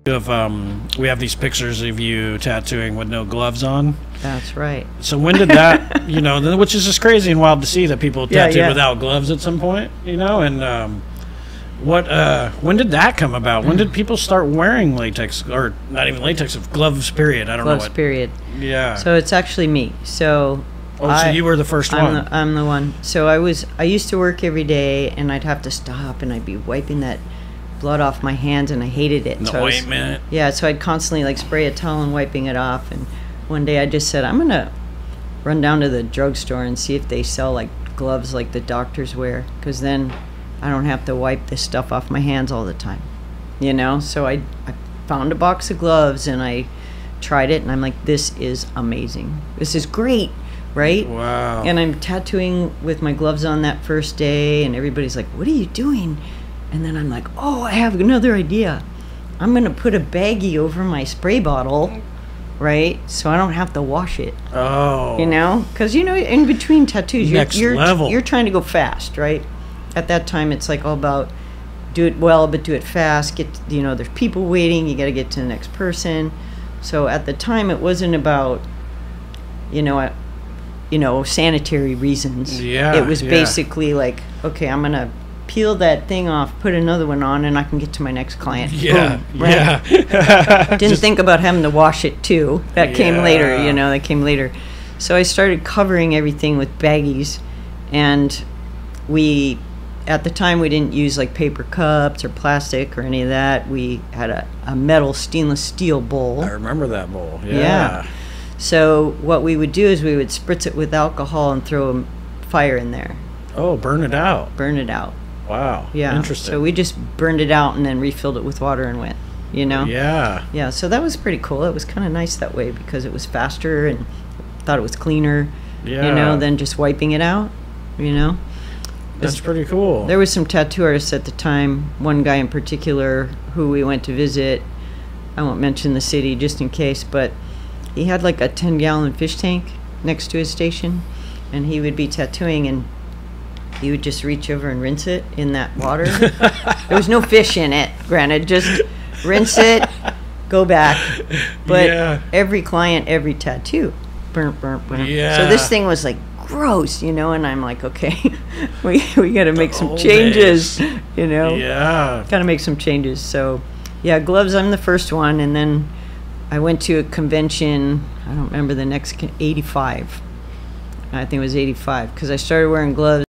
We have these pictures of you tattooing with no gloves on. That's right. So when did that, which is just crazy and wild to see that people tattooed without gloves at some point, and when did that come about? When did people start wearing latex, or not even latex, gloves, period? I don't know what. Gloves, period. Yeah. So it's actually me. So so you were the first one. I'm the one. So I used to work every day, and I'd have to stop, and I'd be wiping that blood off my hands, and I hated it. The ointment. Yeah, so I'd constantly like spray a towel and wiping it off. And one day I just said, I'm gonna run down to the drugstore and see if they sell like gloves like the doctors wear, because then I don't have to wipe this stuff off my hands all the time, So I found a box of gloves and I tried it, and I'm like, this is amazing. This is great, right? Wow. And I'm tattooing with my gloves on that first day, and everybody's like, what are you doing? And then I'm like, oh, I have another idea. I'm going to put a baggie over my spray bottle, right? So I don't have to wash it. Oh. Because, in between tattoos, level. You're trying to go fast, right? At that time, it's like all about do it well, but do it fast. There's people waiting. You got to get to the next person. So at the time, it wasn't about, sanitary reasons. Yeah. It was basically like, okay, I'm going to peel that thing off, put another one on, and I can get to my next client. Yeah. Boom, right? Yeah. Didn't think about having to wash it too. That came later, that came later. So I started covering everything with baggies, and at the time we didn't use like paper cups or plastic or any of that. We had a metal stainless steel bowl. I remember that bowl. Yeah. So what we would do is we would spritz it with alcohol and throw a fire in there. Oh, burn it out. Burn it out. Wow. Yeah. Interesting. So we just burned it out and then refilled it with water and went, Yeah. Yeah, so that was pretty cool. It was kind of nice that way because it was faster and thought it was cleaner, than just wiping it out, That's pretty cool. There was some tattoo artists at the time, one guy in particular who we went to visit. I won't mention the city just in case, but he had like a 10-gallon fish tank next to his station, and he would be tattooing, and he would just reach over and rinse it in that water. There was no fish in it, granted, just rinse it, go back. But every client, every tattoo, burnt. Yeah. So this thing was like gross, and I'm like, okay, we got to make some changes, Yeah. Got to make some changes. So, yeah, gloves, I'm the first one, and then I went to a convention, I don't remember the next, 85. I think it was 85, because I started wearing gloves